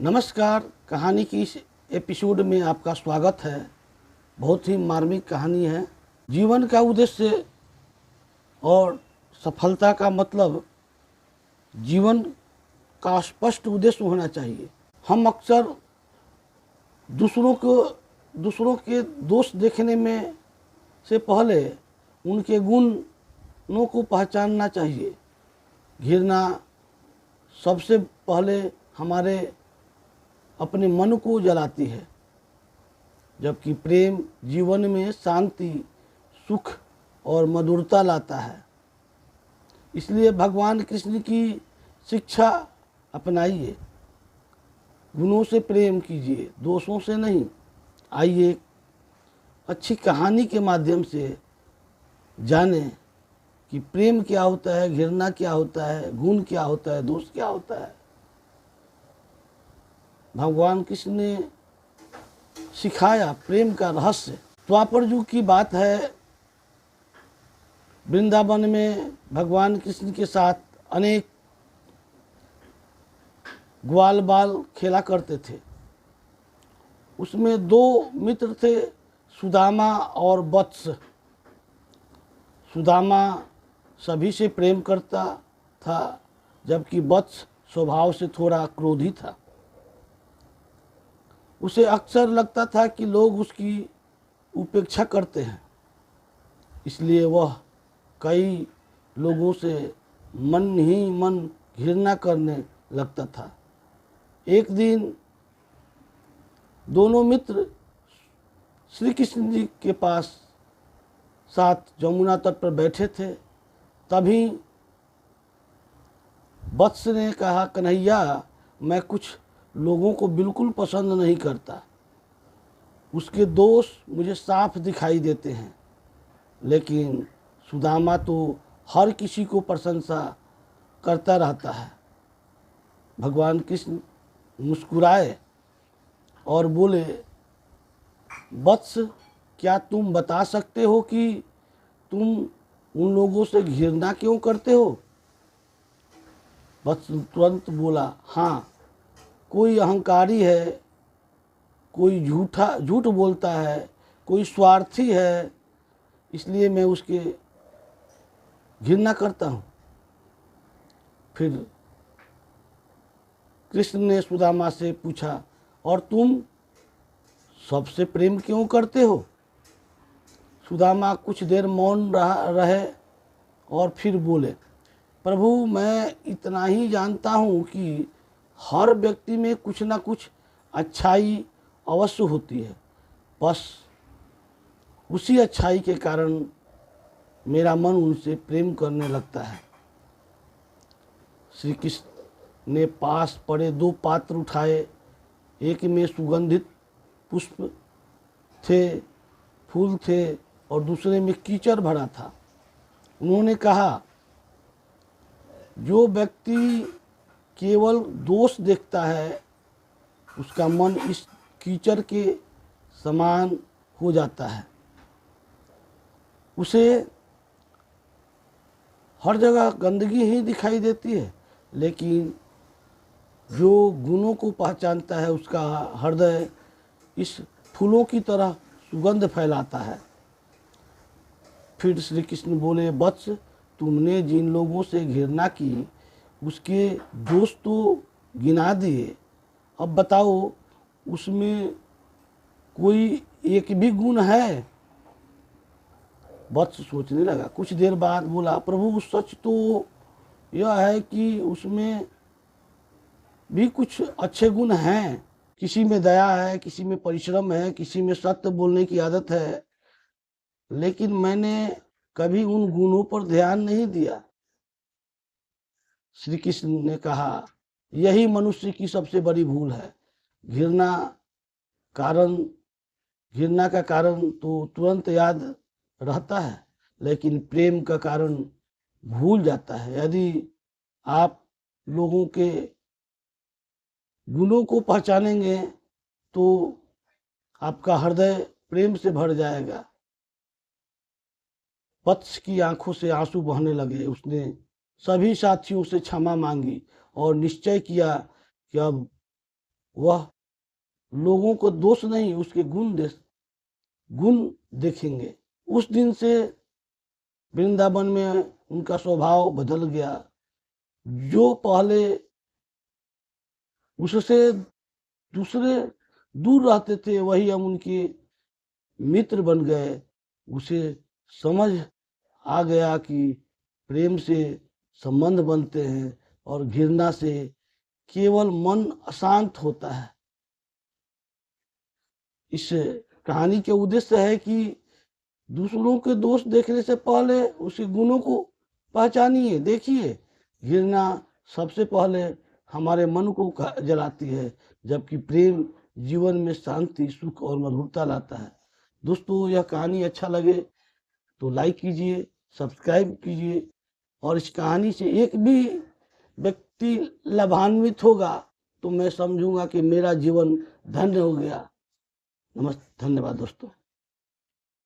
नमस्कार। कहानी की इस एपिसोड में आपका स्वागत है। बहुत ही मार्मिक कहानी है। जीवन का उद्देश्य और सफलता का मतलब जीवन का स्पष्ट उद्देश्य होना चाहिए। हम अक्सर दूसरों के दोष देखने में से पहले उनके गुणों को पहचानना चाहिए। घृणा सबसे पहले हमारे अपने मन को जलाती है, जबकि प्रेम जीवन में शांति, सुख और मधुरता लाता है। इसलिए भगवान कृष्ण की शिक्षा अपनाइए। गुणों से प्रेम कीजिए, दोषों से नहीं। आइए अच्छी कहानी के माध्यम से जानें कि प्रेम क्या होता है, घृणा क्या होता है, गुण क्या होता है, दोष क्या होता है। भगवान कृष्ण ने सिखाया प्रेम का रहस्य। द्वापर युग की बात है। वृंदावन में भगवान कृष्ण के साथ अनेक ग्वाल बाल खेला करते थे। उसमें दो मित्र थे, सुदामा और वत्स। सुदामा सभी से प्रेम करता था, जबकि वत्स स्वभाव से थोड़ा क्रोधी था। उसे अक्सर लगता था कि लोग उसकी उपेक्षा करते हैं, इसलिए वह कई लोगों से मन ही मन घृणा करने लगता था। एक दिन दोनों मित्र श्री कृष्ण जी के पास साथ जमुना तट पर बैठे थे। तभी वत्स ने कहा, कन्हैया, मैं कुछ लोगों को बिल्कुल पसंद नहीं करता। उसके दोष मुझे साफ दिखाई देते हैं, लेकिन सुदामा तो हर किसी को प्रशंसा करता रहता है। भगवान कृष्ण मुस्कुराए और बोले, वत्स, क्या तुम बता सकते हो कि तुम उन लोगों से घृणा क्यों करते हो? वत्स तुरंत बोला, हाँ, कोई अहंकारी है, कोई झूठ बोलता है, कोई स्वार्थी है, इसलिए मैं उसके घृणा करता हूँ। फिर कृष्ण ने सुदामा से पूछा, और तुम सबसे प्रेम क्यों करते हो? सुदामा कुछ देर मौन रहे और फिर बोले, प्रभु, मैं इतना ही जानता हूँ कि हर व्यक्ति में कुछ ना कुछ अच्छाई अवश्य होती है। बस उसी अच्छाई के कारण मेरा मन उनसे प्रेम करने लगता है। श्री कृष्ण ने पास पड़े दो पात्र उठाए। एक में सुगंधित पुष्प थे, फूल थे, और दूसरे में कीचड़ भरा था। उन्होंने कहा, जो व्यक्ति केवल दोष देखता है, उसका मन इस कीचड़ के समान हो जाता है। उसे हर जगह गंदगी ही दिखाई देती है, लेकिन जो गुणों को पहचानता है, उसका हृदय इस फूलों की तरह सुगंध फैलाता है। फिर श्री कृष्ण बोले, वत्स, तुमने जिन लोगों से घृणा की, उसके दोष तो गिना दिए। अब बताओ, उसमें कोई एक भी गुण है? वत्स सोचने लगा। कुछ देर बाद बोला, प्रभु, सच तो यह है कि उसमें भी कुछ अच्छे गुण हैं। किसी में दया है, किसी में परिश्रम है, किसी में सत्य बोलने की आदत है, लेकिन मैंने कभी उन गुणों पर ध्यान नहीं दिया। श्री कृष्ण ने कहा, यही मनुष्य की सबसे बड़ी भूल है। घृणा का कारण तो तुरंत याद रहता है, लेकिन प्रेम का कारण भूल जाता है। यदि आप लोगों के गुणों को पहचानेंगे तो आपका हृदय प्रेम से भर जाएगा। वत्स की आंखों से आंसू बहने लगे। उसने सभी साथियों से क्षमा मांगी और निश्चय किया कि अब वह लोगों को दोष नहीं उसके गुण देखेंगे। उस दिन से वृंदावन में उनका स्वभाव बदल गया। जो पहले उससे दूसरे दूर रहते थे वही हम उनके मित्र बन गए। उसे समझ आ गया कि प्रेम से संबंध बनते हैं और घृणा से केवल मन अशांत होता है। इस कहानी के उद्देश्य है कि दूसरों के दोष देखने से पहले उसके गुणों को पहचानिए, देखिए। घृणा सबसे पहले हमारे मन को जलाती है, जबकि प्रेम जीवन में शांति, सुख और मधुरता लाता है। दोस्तों, यह कहानी अच्छा लगे तो लाइक कीजिए, सब्सक्राइब कीजिए, और इस कहानी से एक भी व्यक्ति लाभान्वित होगा तो मैं समझूंगा कि मेरा जीवन धन्य हो गया। धन्यवाद दोस्तों।